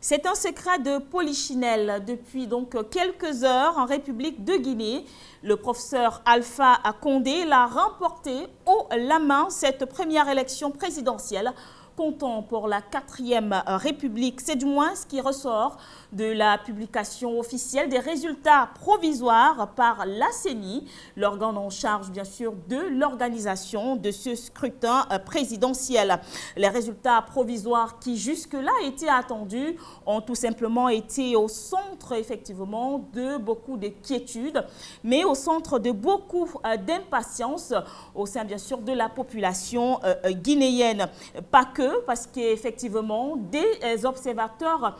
C'est un secret de Polichinelle depuis donc quelques heures en République de Guinée. Le professeur Alpha Condé l'a remporté haut la main cette première élection présidentielle. Comptant pour la 4e République, c'est du moins ce qui ressort de la publication officielle des résultats provisoires par la CENI, l'organe en charge bien sûr de l'organisation de ce scrutin présidentiel. Les résultats provisoires qui jusque-là étaient attendus ont tout simplement été au centre effectivement de beaucoup de quiétudes, mais au centre de beaucoup d'impatience au sein bien sûr de la population guinéenne. Pas que, parce qu'effectivement, des observateurs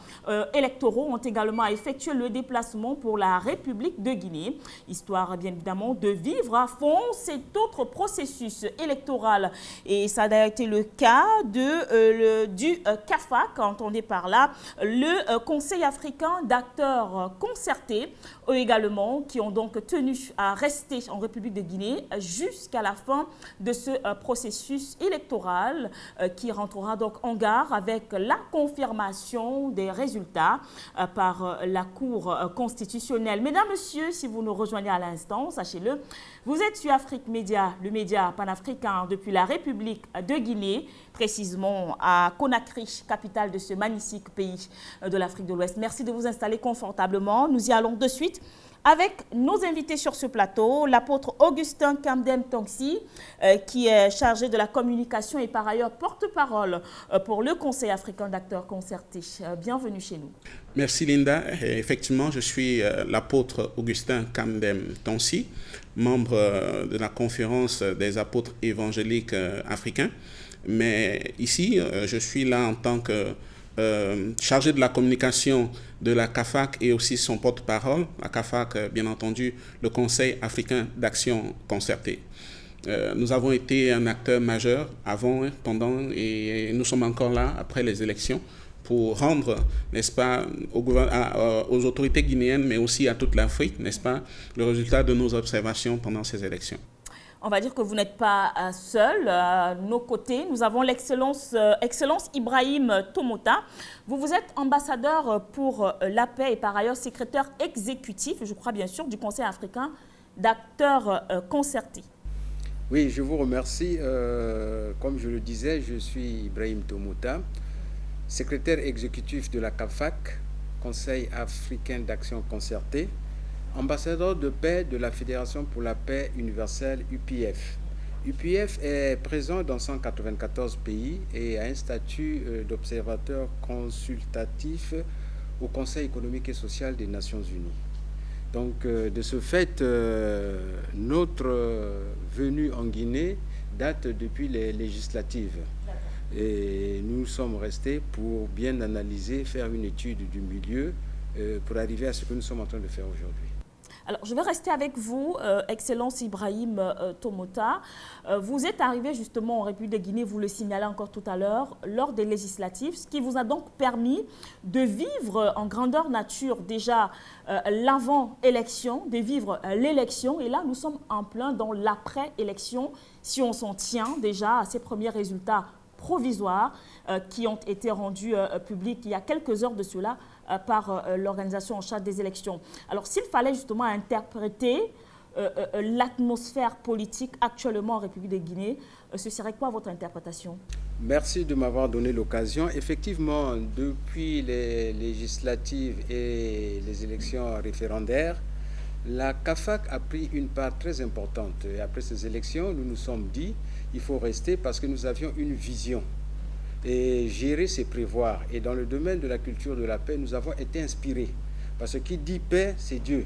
électoraux ont également effectué le déplacement pour la République de Guinée, histoire bien évidemment de vivre à fond cet autre processus électoral. Et ça a été le cas du CAFAC, entendez par là, le Conseil africain d'acteurs concertés, eux également, qui ont donc tenu à rester en République de Guinée jusqu'à la fin de ce processus électoral qui rentrera donc en gare avec la confirmation des résultats par la Cour constitutionnelle. Mesdames, Messieurs, si vous nous rejoignez à l'instant, sachez-le, vous êtes sur Afrique Média, le média panafricain depuis la République de Guinée, précisément à Conakry, capitale de ce magnifique pays de l'Afrique de l'Ouest. Merci de vous installer confortablement. Nous y allons de suite avec nos invités sur ce plateau, l'apôtre Augustin Kamdem Tongsi, qui est chargé de la communication et par ailleurs porte-parole pour le Conseil africain d'acteurs concertés. Bienvenue chez nous. Merci Linda. Et effectivement, je suis l'apôtre Augustin Kamdem Tongsi, membre de la conférence des apôtres évangéliques africains. Mais ici, je suis là en tant que chargé de la communication de la CAFAC et aussi son porte-parole. La CAFAC, bien entendu, le Conseil africain d'action concertée. Nous avons été un acteur majeur avant, pendant et nous sommes encore là après les élections pour rendre, n'est-ce pas, aux autorités guinéennes, mais aussi à toute l'Afrique, n'est-ce pas, le résultat de nos observations pendant ces élections. On va dire que vous n'êtes pas seul. À nos côtés, nous avons l'excellence Ibrahim Tomota. Vous êtes ambassadeur pour la paix et par ailleurs secrétaire exécutif, je crois bien sûr, du Conseil africain d'acteurs concertés. Oui, je vous remercie. Comme je le disais, je suis Ibrahim Tomota, secrétaire exécutif de la CAFAC, Conseil africain d'action concertée, ambassadeur de paix de la Fédération pour la paix universelle UPF. UPF est présent dans 194 pays et a un statut d'observateur consultatif au Conseil économique et social des Nations Unies. Donc, de ce fait, notre venue en Guinée date depuis les législatives. Et nous sommes restés pour bien analyser, faire une étude du milieu pour arriver à ce que nous sommes en train de faire aujourd'hui. Alors, je vais rester avec vous, Excellence Ibrahim Tomota. Vous êtes arrivé justement en République de Guinée, vous le signalez encore tout à l'heure, lors des législatives, ce qui vous a donc permis de vivre en grandeur nature déjà l'avant-élection, de vivre l'élection. Et là, nous sommes en plein dans l'après-élection, si on s'en tient déjà à ces premiers résultats provisoires qui ont été rendus publics il y a quelques heures de cela par l'organisation en charge des élections. Alors, s'il fallait justement interpréter l'atmosphère politique actuellement en République de Guinée, ce serait quoi votre interprétation? Merci de m'avoir donné l'occasion. Effectivement, depuis les législatives et les élections référendaires, la CAFAC a pris une part très importante. Et après ces élections, nous nous sommes dit il faut rester parce que nous avions une vision. Et gérer, c'est prévoir. Et dans le domaine de la culture de la paix, nous avons été inspirés. Parce que qui dit paix, c'est Dieu.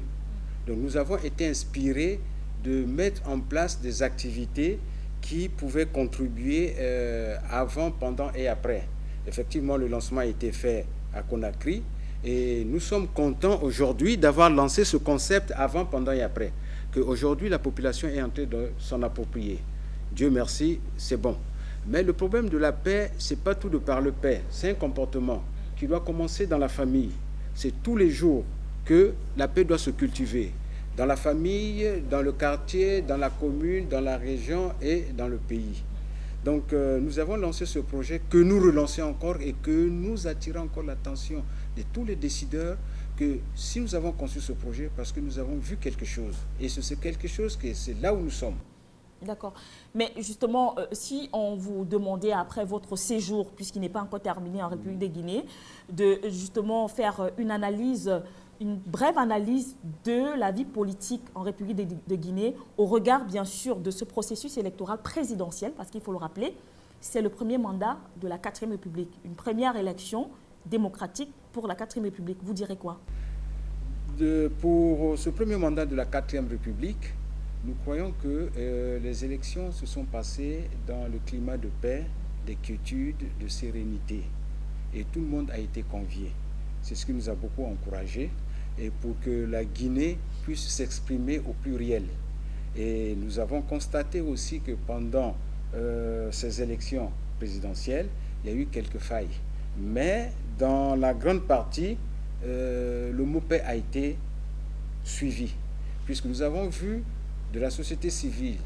Donc nous avons été inspirés de mettre en place des activités qui pouvaient contribuer avant, pendant et après. Effectivement, le lancement a été fait à Conakry. Et nous sommes contents aujourd'hui d'avoir lancé ce concept avant, pendant et après. Qu'aujourd'hui, la population est en train de s'en approprier. Dieu merci, c'est bon. Mais le problème de la paix, ce n'est pas tout de par le paix. C'est un comportement qui doit commencer dans la famille. C'est tous les jours que la paix doit se cultiver. Dans la famille, dans le quartier, dans la commune, dans la région et dans le pays. Donc nous avons lancé ce projet que nous relançons encore et que nous attirons encore l'attention de tous les décideurs que si nous avons conçu ce projet, parce que nous avons vu quelque chose. Et c'est quelque chose que c'est là où nous sommes. D'accord. Mais justement, si on vous demandait après votre séjour, puisqu'il n'est pas encore terminé en République de Guinée, de justement faire une analyse, une brève analyse de la vie politique en République de Guinée, au regard bien sûr de ce processus électoral présidentiel, parce qu'il faut le rappeler, c'est le premier mandat de la 4e République, une première élection démocratique pour la 4e République. Vous direz quoi? Pour ce premier mandat de la 4e République, nous croyons que les élections se sont passées dans le climat de paix, de quiétude, de sérénité. Et tout le monde a été convié. C'est ce qui nous a beaucoup encouragés et pour que la Guinée puisse s'exprimer au pluriel. Et nous avons constaté aussi que pendant ces élections présidentielles, il y a eu quelques failles. Mais dans la grande partie, le mot paix a été suivi, puisque nous avons vu de la société civile,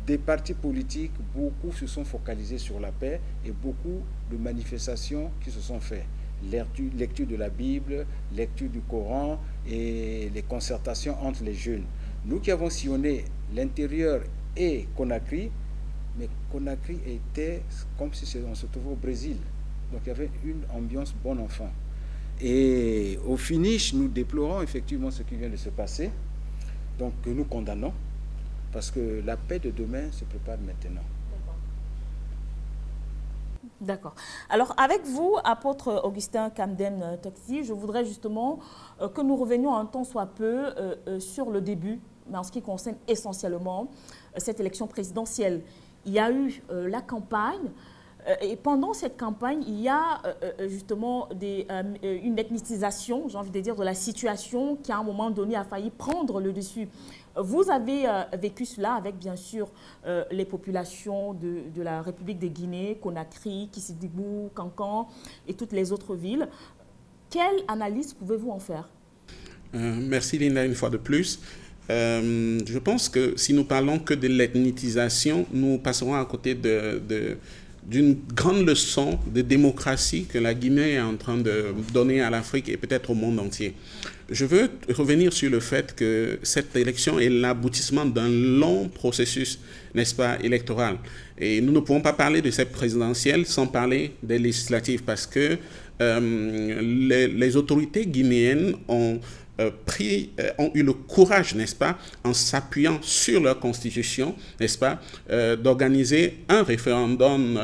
des partis politiques, beaucoup se sont focalisés sur la paix et beaucoup de manifestations qui se sont faites. Lecture de la Bible, lecture du Coran et les concertations entre les jeunes. Nous qui avons sillonné l'intérieur et Conakry, mais Conakry était comme si on se trouvait au Brésil. Donc il y avait une ambiance bon enfant. Et au finish, nous déplorons effectivement ce qui vient de se passer, donc que nous condamnons, parce que la paix de demain se prépare maintenant. D'accord. Alors, avec vous, apôtre Augustin Kamden Toxi, je voudrais justement que nous revenions un temps soit peu sur le début, mais en ce qui concerne essentiellement cette élection présidentielle. Il y a eu la campagne, et pendant cette campagne, il y a justement une ethnicisation, j'ai envie de dire, de la situation qui, à un moment donné, a failli prendre le dessus. Vous avez vécu cela avec, bien sûr, les populations de la République de Guinée, Conakry, Kissidigou, Kankan et toutes les autres villes. Quelle analyse pouvez-vous en faire? Merci Linda une fois de plus. Je pense que si nous parlons que de l'ethnicisation, nous passerons à côté d'une grande leçon de démocratie que la Guinée est en train de donner à l'Afrique et peut-être au monde entier. Je veux revenir sur le fait que cette élection est l'aboutissement d'un long processus, n'est-ce pas, électoral. Et nous ne pouvons pas parler de cette présidentielle sans parler des législatives parce que les autorités guinéennes ont eu le courage, n'est-ce pas, en s'appuyant sur leur constitution, n'est-ce pas, d'organiser un référendum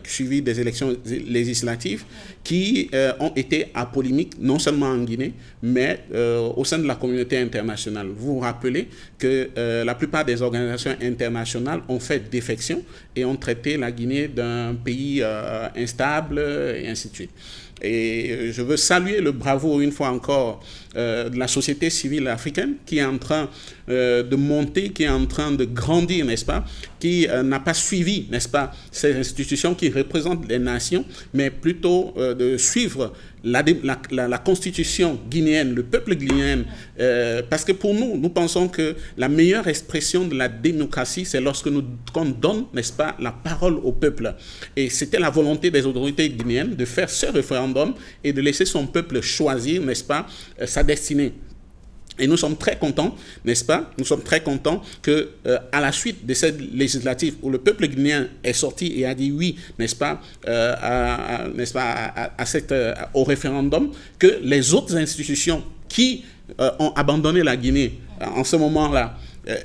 suivi des élections législatives qui ont été apolémiques, non seulement en Guinée, mais au sein de la communauté internationale. Vous vous rappelez que la plupart des organisations internationales ont fait défection et ont traité la Guinée d'un pays instable et ainsi de suite. Et je veux saluer le bravo une fois encore de la société civile africaine qui est en train de monter, qui est en train de grandir, n'est-ce pas, qui n'a pas suivi, n'est-ce pas, ces institutions qui représentent les nations, mais plutôt de suivre la constitution guinéenne, le peuple guinéen, parce que pour nous, nous pensons que la meilleure expression de la démocratie, c'est lorsque qu'on donne, n'est-ce pas, la parole au peuple. Et c'était la volonté des autorités guinéennes de faire ce référendum et de laisser son peuple choisir, n'est-ce pas, sa destinée. Et nous sommes très contents, n'est-ce pas? Nous sommes très contents que, à la suite de cette législative où le peuple guinéen est sorti et a dit oui, n'est-ce pas, au référendum, que les autres institutions qui ont abandonné la Guinée en ce moment-là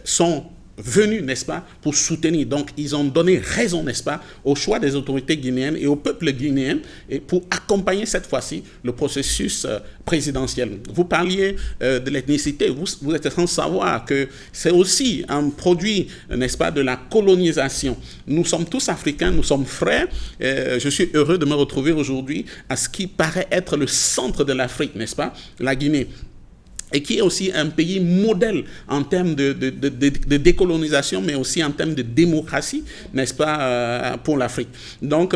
sont venus, n'est-ce pas, pour soutenir. Donc, ils ont donné raison, n'est-ce pas, au choix des autorités guinéennes et au peuple guinéen et pour accompagner cette fois-ci le processus présidentiel. Vous parliez de l'ethnicité. Vous êtes sans savoir que c'est aussi un produit, n'est-ce pas, de la colonisation. Nous sommes tous africains, nous sommes frères. Je suis heureux de me retrouver aujourd'hui à ce qui paraît être le centre de l'Afrique, n'est-ce pas, la Guinée. Et qui est aussi un pays modèle en termes de décolonisation, mais aussi en termes de démocratie, n'est-ce pas, pour l'Afrique. Donc,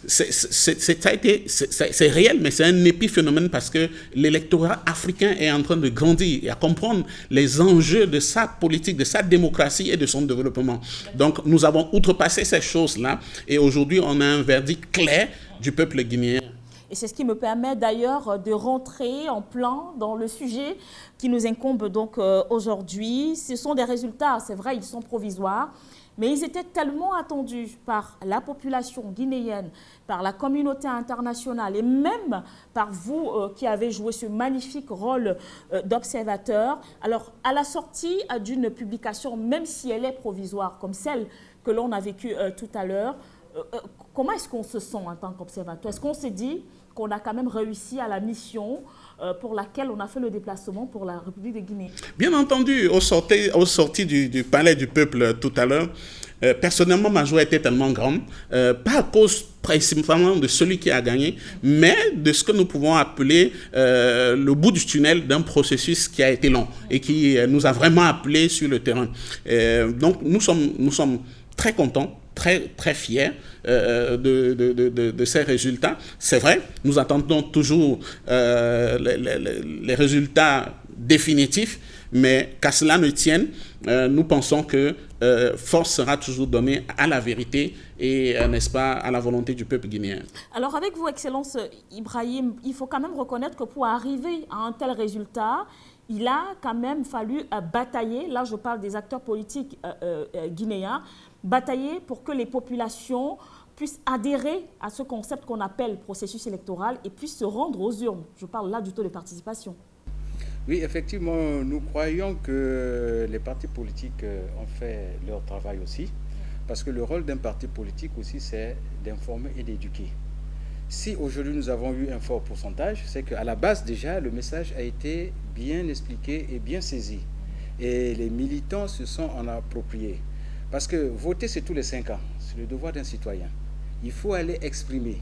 c'est réel, mais c'est un épiphénomène parce que l'électorat africain est en train de grandir et à comprendre les enjeux de sa politique, de sa démocratie et de son développement. Donc, nous avons outrepassé ces choses-là et aujourd'hui, on a un verdict clair du peuple guinéen. Et c'est ce qui me permet d'ailleurs de rentrer en plein dans le sujet qui nous incombe donc aujourd'hui. Ce sont des résultats, c'est vrai, ils sont provisoires, mais ils étaient tellement attendus par la population guinéenne, par la communauté internationale et même par vous qui avez joué ce magnifique rôle d'observateur. Alors, à la sortie d'une publication, même si elle est provisoire, comme celle que l'on a vécue tout à l'heure, comment est-ce qu'on se sent en tant qu'observateur? Est-ce qu'on s'est dit qu'on a quand même réussi à la mission pour laquelle on a fait le déplacement pour la République de Guinée? Bien entendu, au sorti du palais du peuple tout à l'heure, personnellement, ma joie était tellement grande, pas à cause principalement de celui qui a gagné, mais de ce que nous pouvons appeler le bout du tunnel d'un processus qui a été long et qui nous a vraiment appelés sur le terrain. Donc, nous sommes très contents, très fiers de ces résultats. C'est vrai, nous attendons toujours les résultats définitifs, mais qu'à cela ne tienne, nous pensons que force sera toujours donnée à la vérité et, n'est-ce pas, à la volonté du peuple guinéen. Alors, avec vous, Excellence Ibrahim, il faut quand même reconnaître que pour arriver à un tel résultat, il a quand même fallu batailler, là je parle des acteurs politiques guinéens, batailler pour que les populations puissent adhérer à ce concept qu'on appelle processus électoral et puissent se rendre aux urnes. Je parle là du taux de participation. Oui, effectivement, nous croyons que les partis politiques ont fait leur travail aussi, parce que le rôle d'un parti politique aussi, c'est d'informer et d'éduquer. Si aujourd'hui nous avons eu un fort pourcentage, c'est qu'à la base déjà, le message a été bien expliqué et bien saisi. Et les militants se sont en appropriés. Parce que voter, c'est tous les 5 ans. C'est le devoir d'un citoyen. Il faut aller exprimer.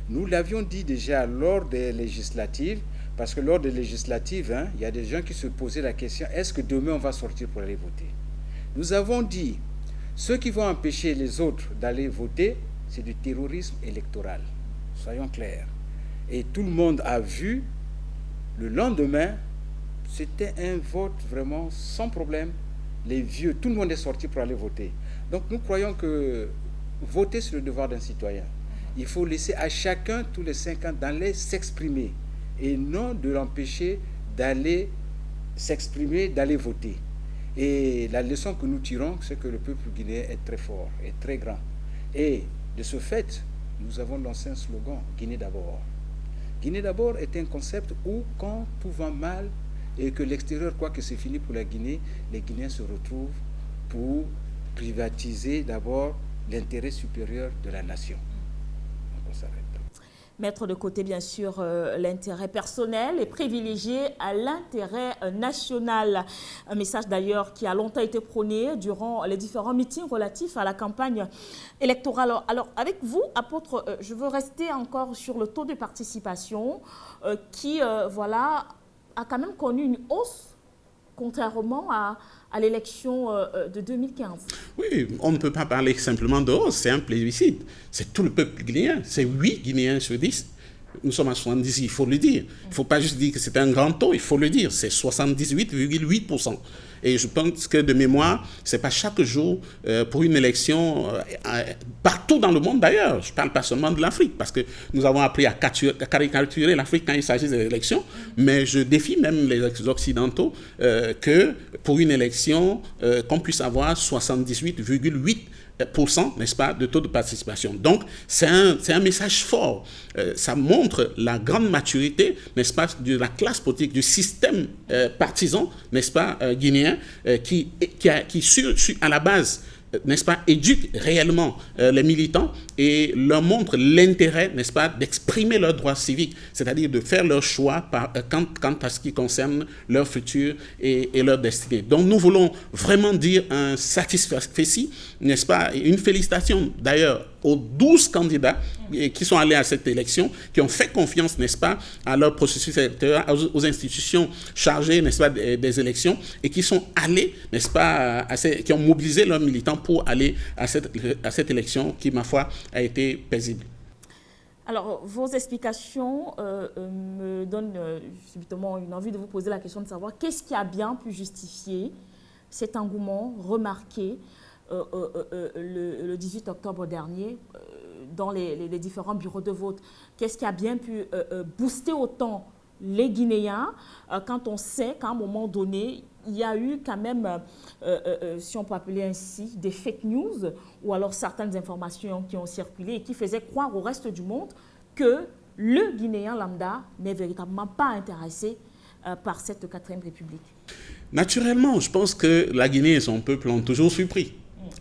Nous l'avions dit déjà lors des législatives, parce que lors des législatives, il y a des gens qui se posaient la question, est-ce que demain on va sortir pour aller voter? Nous avons dit, ceux qui vont empêcher les autres d'aller voter, c'est du terrorisme électoral. Soyons clairs. Et tout le monde a vu, le lendemain, c'était un vote vraiment sans problème. Les vieux, tout le monde est sorti pour aller voter. Donc nous croyons que voter, c'est le devoir d'un citoyen. Il faut laisser à chacun, tous les 5 ans, d'aller s'exprimer et non de l'empêcher d'aller s'exprimer, d'aller voter. Et la leçon que nous tirons, c'est que le peuple guinéen est très fort, est très grand. Et de ce fait, nous avons lancé un slogan, Guinée d'abord. Guinée d'abord est un concept où, quand tout va mal et que l'extérieur croit que c'est fini pour la Guinée, les Guinéens se retrouvent pour privatiser d'abord l'intérêt supérieur de la nation. Donc on s'arrête. Mettre de côté, bien sûr, l'intérêt personnel et privilégier à l'intérêt national. Un message d'ailleurs qui a longtemps été prôné durant les différents meetings relatifs à la campagne électorale. Alors, avec vous, apôtre, je veux rester encore sur le taux de participation qui, voilà, a quand même connu une hausse contrairement à l'élection de 2015. Oui, on ne peut pas parler simplement de hausse, c'est un plébiscite. C'est tout le peuple guinéen, c'est 8 Guinéens sur 10. Nous sommes à 70, il faut le dire. Il ne faut pas juste dire que c'est un grand taux, il faut le dire. C'est 78,8%. Et je pense que de mémoire, ce n'est pas chaque jour pour une élection, partout dans le monde d'ailleurs. Je ne parle pas seulement de l'Afrique, parce que nous avons appris à caricaturer l'Afrique quand il s'agit des élections. Mais je défie même les Occidentaux que pour une élection, qu'on puisse avoir 78,8%, n'est-ce pas, de taux de participation. Donc, c'est un message fort. Ça montre la grande maturité, n'est-ce pas, de la classe politique, du système partisan, n'est-ce pas, guinéen, qui à la base, n'est-ce pas, éduque réellement les militants et leur montre l'intérêt, n'est-ce pas, d'exprimer leurs droits civiques, c'est-à-dire de faire leur choix quant à ce qui concerne leur futur et leur destinée. Donc nous voulons vraiment dire un satisfecit, n'est-ce pas, une félicitation d'ailleurs aux 12 candidats qui sont allés à cette élection, qui ont fait confiance, n'est-ce pas, à leur processus électoral, aux institutions chargées, n'est-ce pas, des élections, et qui sont allés, n'est-ce pas, qui ont mobilisé leurs militants pour aller à cette élection qui, ma foi, a été paisible. Alors, vos explications me donnent subitement une envie de vous poser la question de savoir qu'est-ce qui a bien pu justifier cet engouement remarqué le 18 octobre dernier, dans les différents bureaux de vote. Qu'est-ce qui a bien pu booster autant les Guinéens quand on sait qu'à un moment donné, il y a eu quand même, si on peut appeler ainsi, des fake news ou alors certaines informations qui ont circulé et qui faisaient croire au reste du monde que le Guinéen lambda n'est véritablement pas intéressé par cette 4e République. Naturellement, je pense que la Guinée et son peuple ont toujours surpris.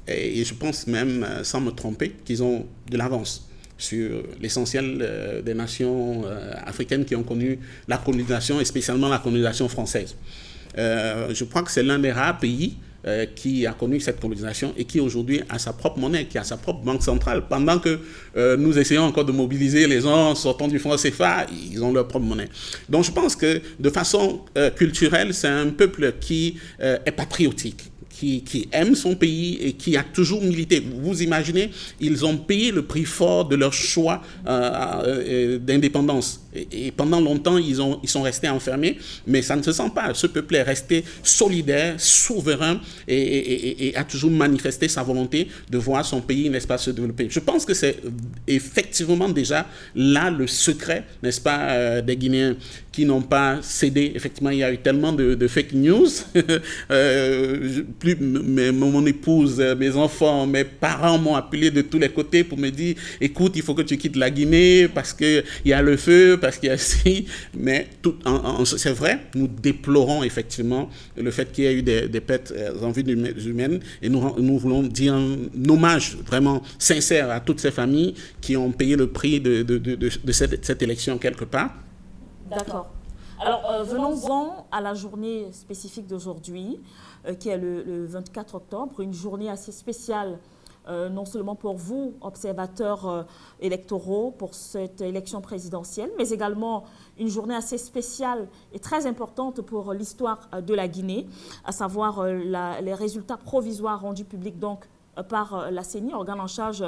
Et je pense même, sans me tromper, qu'ils ont de l'avance sur l'essentiel des nations africaines qui ont connu la colonisation, et spécialement la colonisation française. Je crois que c'est l'un des rares pays qui a connu cette colonisation et qui aujourd'hui a sa propre monnaie, qui a sa propre banque centrale. Pendant que nous essayons encore de mobiliser les gens sortant du franc CFA, ils ont leur propre monnaie. Donc je pense que de façon culturelle, c'est un peuple qui est patriotique, qui aime son pays et qui a toujours milité. Vous imaginez, ils ont payé le prix fort de leur choix d'indépendance. Et pendant longtemps, ils sont restés enfermés, mais ça ne se sent pas. Ce peuple est resté solidaire, souverain et a toujours manifesté sa volonté de voir son pays, n'est-ce pas, se développer. Je pense que c'est effectivement déjà là le secret, n'est-ce pas, des Guinéens qui n'ont pas cédé. Effectivement, il y a eu tellement de fake news. Mon épouse, mes enfants, mes parents m'ont appelé de tous les côtés pour me dire, écoute, il faut que tu quittes la Guinée parce qu'il y a le feu, parce qu'il y a ci. Mais c'est vrai, nous déplorons effectivement le fait qu'il y ait eu des pertes en vie humaines et nous voulons dire un hommage vraiment sincère à toutes ces familles qui ont payé le prix de cette élection quelque part. D'accord. Alors, venons-en à la journée spécifique d'aujourd'hui, qui est le 24 octobre, une journée assez spéciale, non seulement pour vous, observateurs électoraux, pour cette élection présidentielle, mais également une journée assez spéciale et très importante pour l'histoire de la Guinée, à savoir les résultats provisoires rendus publics donc par la CENI, organe en charge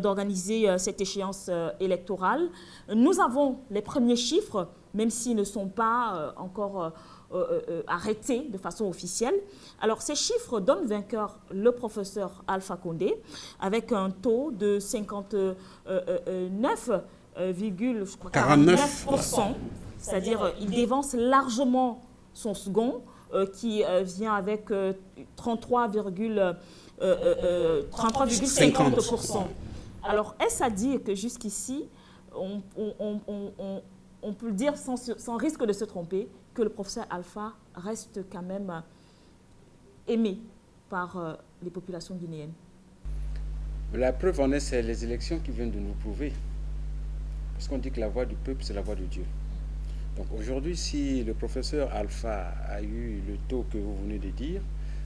d'organiser cette échéance électorale. Nous avons les premiers chiffres, même s'ils ne sont pas encore arrêtés de façon officielle. Alors, ces chiffres donnent vainqueur le professeur Alpha Condé, avec un taux de 59,49%, c'est-à-dire il dévance largement son second, qui vient avec 33,50%. Alors, est-ce à dire que jusqu'ici, on peut dire sans risque de se tromper que le professeur Alpha reste quand même aimé par les populations guinéennes? La preuve en est, c'est les élections qui viennent de nous prouver. Parce qu'on dit que la voix du peuple, c'est la voix de Dieu. Donc aujourd'hui, si le professeur Alpha a eu le taux que vous venez de dire,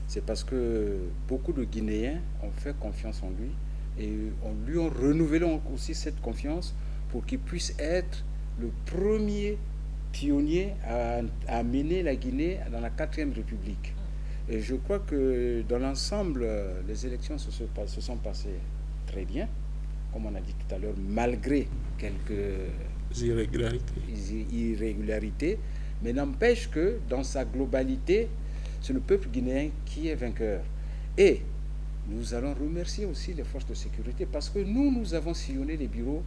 c'est parce que beaucoup de Guinéens ont fait confiance en lui et on lui a renouvelé aussi cette confiance pour qu'il puisse être le premier pionnier à mener la Guinée dans la 4e République. Et je crois que dans l'ensemble, les élections se sont passées très bien, comme on a dit tout à l'heure, malgré quelques irrégularités, mais n'empêche que dans sa globalité, c'est le peuple guinéen qui est vainqueur. Et nous allons remercier aussi les forces de sécurité parce que nous avons sillonné les bureaux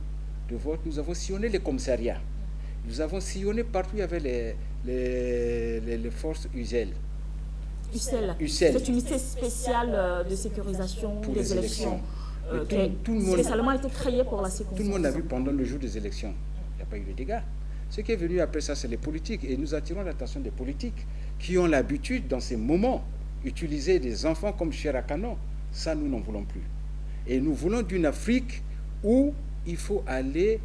de vote, nous avons sillonné les commissariats, nous avons sillonné partout où il y avait les forces UCEL. UCEL. C'est une unité spéciale de sécurisation pour des élections. Tout le monde spécialement a été créée pour la circonstance. Tout le monde a vu pendant le jour des élections. Il n'y a pas eu de dégâts. Ce qui est venu après ça, c'est les politiques. Et nous attirons l'attention des politiques qui ont l'habitude, dans ces moments, d'utiliser des enfants comme chair à canon. Ça, nous n'en voulons plus. Et nous voulons d'une Afrique où il faut aller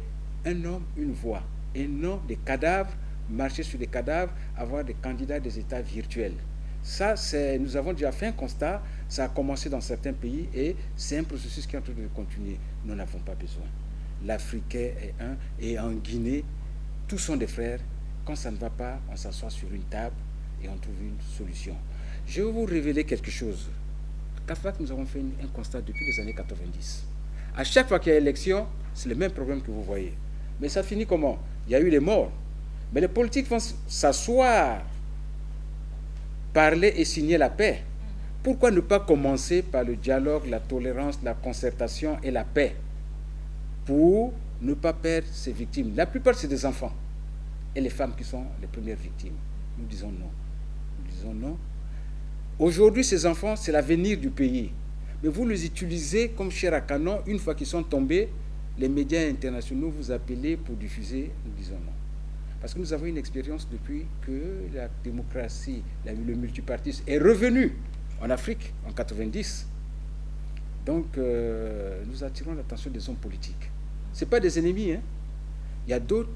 un homme, une voix. Et non des cadavres, marcher sur des cadavres, avoir des candidats des États virtuels. Ça, nous avons déjà fait un constat. Ça a commencé dans certains pays et c'est un processus qui est en train de continuer. Nous n'avons pas besoin. L'Africain est un, et en Guinée, tous sont des frères. Quand ça ne va pas, on s'assoit sur une table et on trouve une solution. Je vais vous révéler quelque chose. CAFAC, nous avons fait un constat depuis les années 90. À chaque fois qu'il y a élection, c'est le même problème que vous voyez. Mais ça finit comment? Il y a eu les morts. Mais les politiques vont s'asseoir, parler et signer la paix. Pourquoi ne pas commencer par le dialogue, la tolérance, la concertation et la paix? pour ne pas perdre ces victimes. La plupart, c'est des enfants et les femmes qui sont les premières victimes. Nous disons non. Nous disons non. Aujourd'hui, ces enfants, c'est l'avenir du pays. Mais vous les utilisez comme chair à canon. Une fois qu'ils sont tombés, les médias internationaux vous appellent pour diffuser. Nous disons non. Parce que nous avons une expérience depuis que la démocratie, le multipartisme est revenu en Afrique en 90. Donc, nous attirons l'attention des hommes politiques. Ce n'est pas des ennemis. Hein. Il y a d'autres,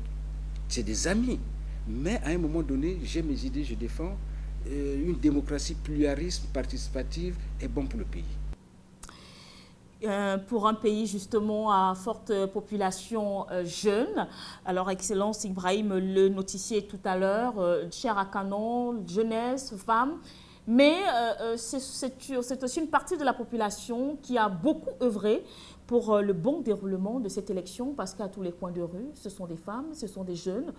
c'est des amis. Mais à un moment donné, j'ai mes idées, je défends. Une démocratie pluraliste, participative est bon pour le pays. Pour un pays justement à forte population jeune. Alors, Excellence Ibrahim le notifiait tout à l'heure, chair à canon, jeunesse, femmes. Mais c'est aussi une partie de la population qui a beaucoup œuvré pour le bon déroulement de cette élection, parce qu'à tous les coins de rue, ce sont des femmes, ce sont des jeunes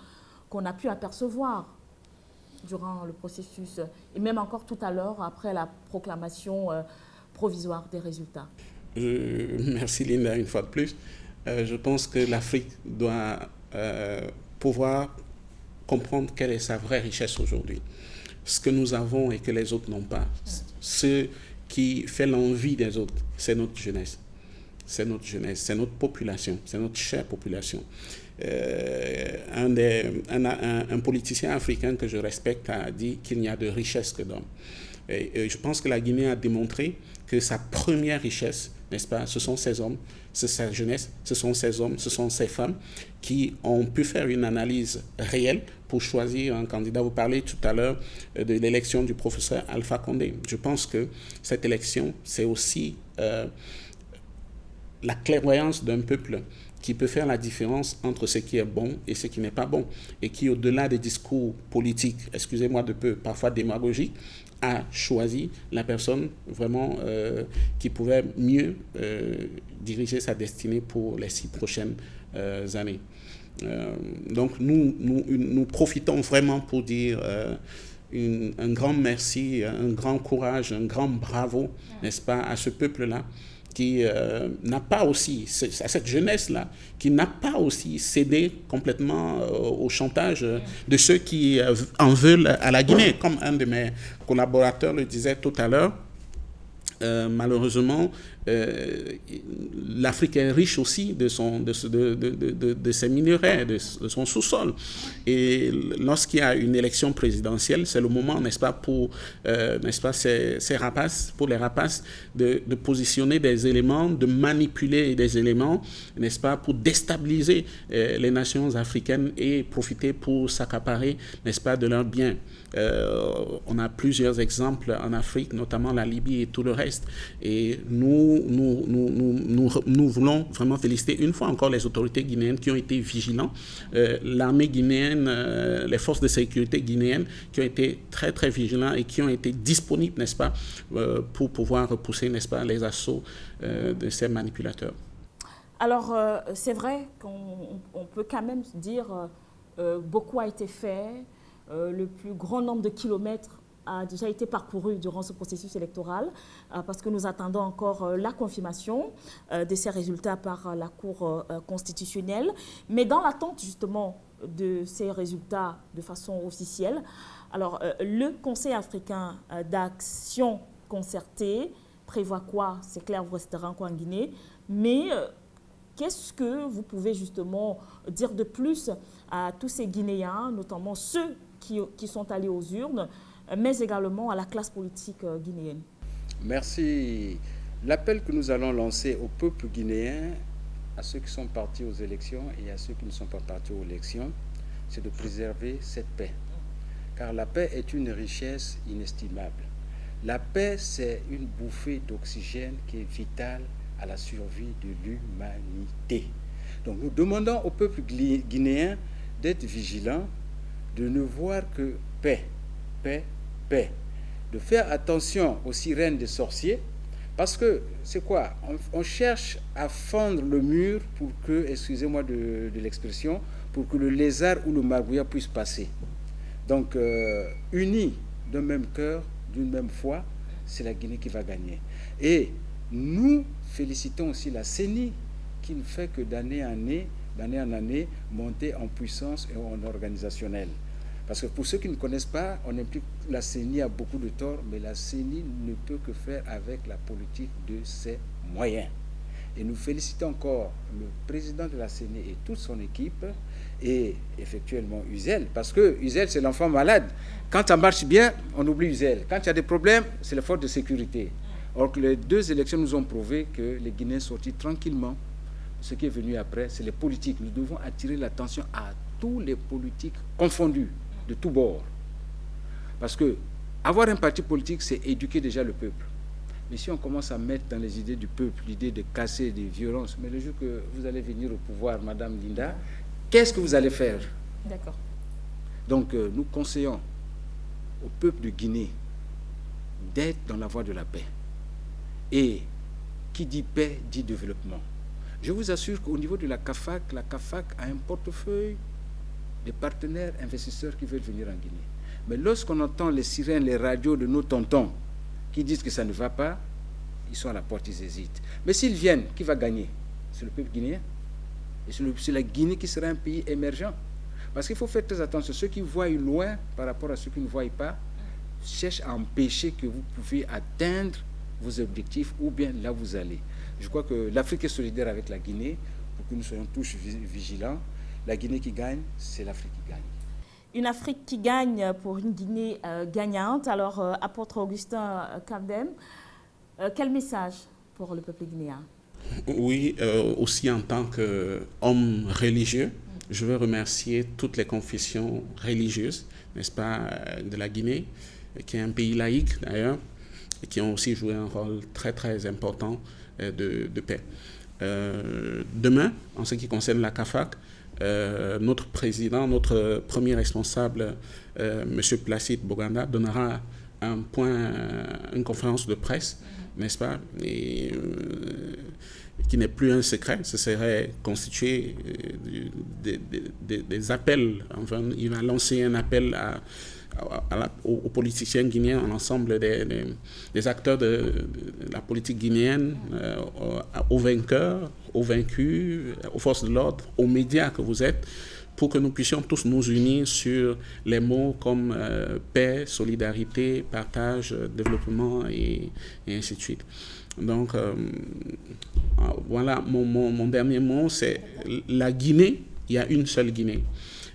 qu'on a pu apercevoir durant le processus, et même encore tout à l'heure, après la proclamation provisoire des résultats. Merci Linda, une fois de plus. Je pense que l'Afrique doit pouvoir comprendre quelle est sa vraie richesse aujourd'hui. Ce que nous avons et que les autres n'ont pas. Ce qui fait l'envie des autres, c'est notre jeunesse. C'est notre jeunesse, c'est notre population, c'est notre chère population. Un politicien africain que je respecte a dit qu'il n'y a de richesse que d'hommes. Et je pense que la Guinée a démontré que sa première richesse, n'est-ce pas, ce sont ces hommes, c'est sa jeunesse, ce sont ces hommes, ce sont ces femmes qui ont pu faire une analyse réelle pour choisir un candidat. Vous parlez tout à l'heure de l'élection du professeur Alpha Condé. Je pense que cette élection, c'est aussi la clairvoyance d'un peuple qui peut faire la différence entre ce qui est bon et ce qui n'est pas bon, et qui, au-delà des discours politiques, excusez-moi de peu, parfois démagogiques, a choisi la personne vraiment qui pouvait mieux diriger sa destinée pour les 6 prochaines années. Donc nous profitons vraiment pour dire un grand merci, un grand courage, un grand bravo, n'est-ce pas, à ce peuple-là, qui n'a pas aussi, à cette jeunesse-là, qui n'a pas aussi cédé complètement au chantage de ceux qui en veulent à la Guinée. Comme un de mes collaborateurs le disait tout à l'heure, malheureusement, l'Afrique est riche aussi de ses minerais, de son sous-sol. Et lorsqu'il y a une élection présidentielle, c'est le moment, n'est-ce pas, pour ces rapaces, pour les rapaces, de positionner des éléments, de manipuler des éléments, n'est-ce pas, pour déstabiliser les nations africaines et profiter pour s'accaparer, n'est-ce pas, de leurs biens. On a plusieurs exemples en Afrique, notamment la Libye et tout le reste. Et nous voulons vraiment féliciter une fois encore les autorités guinéennes qui ont été vigilants, l'armée guinéenne, les forces de sécurité guinéennes qui ont été très très vigilants et qui ont été disponibles, n'est-ce pas, pour pouvoir repousser, n'est-ce pas, les assauts de ces manipulateurs. Alors, c'est vrai qu'on peut quand même dire beaucoup a été fait. Le plus grand nombre de kilomètres a déjà été parcouru durant ce processus électoral parce que nous attendons encore la confirmation de ces résultats par la Cour constitutionnelle. Mais dans l'attente justement de ces résultats de façon officielle, alors le Conseil africain d'action concertée prévoit quoi? C'est clair, vous resterez encore en Guinée, mais qu'est-ce que vous pouvez justement dire de plus à tous ces Guinéens, notamment ceux qui sont allés aux urnes, mais également à la classe politique guinéenne? Merci. L'appel que nous allons lancer au peuple guinéen, à ceux qui sont partis aux élections et à ceux qui ne sont pas partis aux élections, c'est de préserver cette paix. Car la paix est une richesse inestimable. La paix, c'est une bouffée d'oxygène qui est vitale à la survie de l'humanité. Donc nous demandons au peuple guinéen d'être vigilant, de ne voir que paix, paix, paix. De faire attention aux sirènes des sorciers, parce que c'est quoi? On cherche à fendre le mur pour que, excusez-moi de l'expression, pour que le lézard ou le margouillat puisse passer. Donc, unis d'un même cœur, d'une même foi, c'est la Guinée qui va gagner. Et nous félicitons aussi la CENI qui ne fait que d'année en année, monter en puissance et en organisationnel. Parce que pour ceux qui ne connaissent pas, on implique la CENI a beaucoup de torts, mais la CENI ne peut que faire avec la politique de ses moyens. Et nous félicitons encore le président de la CENI et toute son équipe, et effectivement Uzel, parce que Uzel, c'est l'enfant malade. Quand ça marche bien, on oublie Uzel. Quand il y a des problèmes, c'est les forces de sécurité. Or, les 2 élections nous ont prouvé que les Guinéens sont sortis tranquillement. Ce qui est venu après, c'est les politiques. Nous devons attirer l'attention à tous les politiques confondus, de tous bords. Parce que avoir un parti politique, c'est éduquer déjà le peuple. Mais si on commence à mettre dans les idées du peuple l'idée de casser des violences, mais le jour que vous allez venir au pouvoir, Madame Linda, qu'est-ce que vous allez faire? D'accord. Donc, nous conseillons au peuple de Guinée d'être dans la voie de la paix. Et qui dit paix, dit développement. Je vous assure qu'au niveau de la CAFAC a un portefeuille de partenaires investisseurs qui veulent venir en Guinée. Mais lorsqu'on entend les sirènes, les radios de nos tontons qui disent que ça ne va pas, ils sont à la porte, ils hésitent. Mais s'ils viennent, qui va gagner? C'est le peuple guinéen. Et c'est la Guinée qui sera un pays émergent. Parce qu'il faut faire très attention. Ceux qui voient loin par rapport à ceux qui ne voient pas cherchent à empêcher que vous puissiez atteindre vos objectifs ou bien là où vous allez. Je crois que l'Afrique est solidaire avec la Guinée pour que nous soyons tous vigilants. La Guinée qui gagne, c'est l'Afrique qui gagne. Une Afrique qui gagne pour une Guinée gagnante. Alors, apôtre Augustin Kamdem, quel message pour le peuple guinéen? Oui, aussi en tant qu'homme religieux, je veux remercier toutes les confessions religieuses, n'est-ce pas, de la Guinée, qui est un pays laïque d'ailleurs, et qui ont aussi joué un rôle très très important de paix. Demain, en ce qui concerne la CAFAC, notre président, notre premier responsable, M. Placide Boganda, donnera une conférence de presse, n'est-ce pas, et, qui n'est plus un secret. Ce serait constitué des appels. Enfin, il va lancer un appel aux politiciens guinéens, à l'ensemble des acteurs de la politique guinéenne, aux vainqueurs, aux vaincus, aux forces de l'ordre, aux médias que vous êtes, pour que nous puissions tous nous unir sur les mots comme paix, solidarité, partage, développement et ainsi de suite. Donc, voilà, mon dernier mot, c'est la Guinée, il y a une seule Guinée.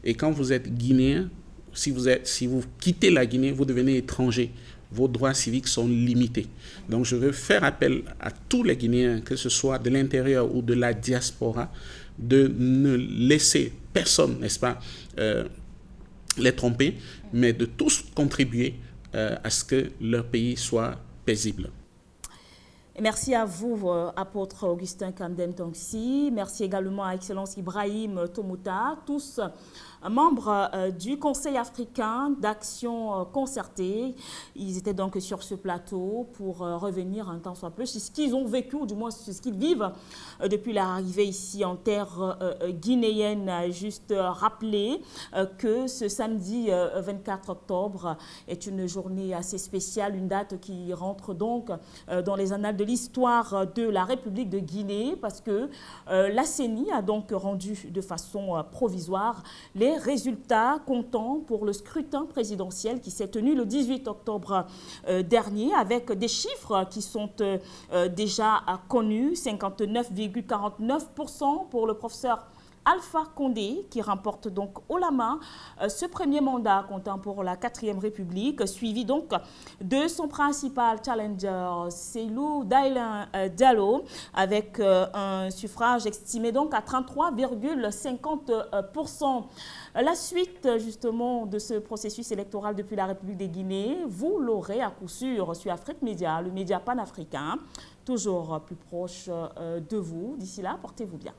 Et quand vous êtes Guinéen, si vous quittez la Guinée, vous devenez étranger. Vos droits civiques sont limités. Donc, je veux faire appel à tous les Guinéens, que ce soit de l'intérieur ou de la diaspora, de ne laisser personne, n'est-ce pas, les tromper, mais de tous contribuer à ce que leur pays soit paisible. Merci à vous, apôtre Augustin Kamdem Tongsi. Merci également à Excellence Ibrahim Tomouta, tous membres du Conseil africain d'action concertée. Ils étaient donc sur ce plateau pour revenir un temps soit peu sur ce qu'ils ont vécu, ou du moins sur ce qu'ils vivent depuis l'arrivée ici en terre guinéenne. Juste rappeler que ce samedi 24 octobre est une journée assez spéciale, une date qui rentre donc dans les annales de l'histoire de la République de Guinée, parce que la CENI a donc rendu de façon provisoire les résultats comptants pour le scrutin présidentiel qui s'est tenu le 18 octobre dernier, avec des chiffres qui sont déjà connus. 59,49% pour le professeur Alpha Condé, qui remporte donc haut la main ce premier mandat comptant pour la 4e République, suivi donc de son principal challenger, Cellou Dalein Diallo, avec un suffrage estimé donc à 33,50%. La suite justement de ce processus électoral depuis la République de Guinée, vous l'aurez à coup sûr sur Afrique Média, le média panafricain, toujours plus proche de vous. D'ici là, portez-vous bien.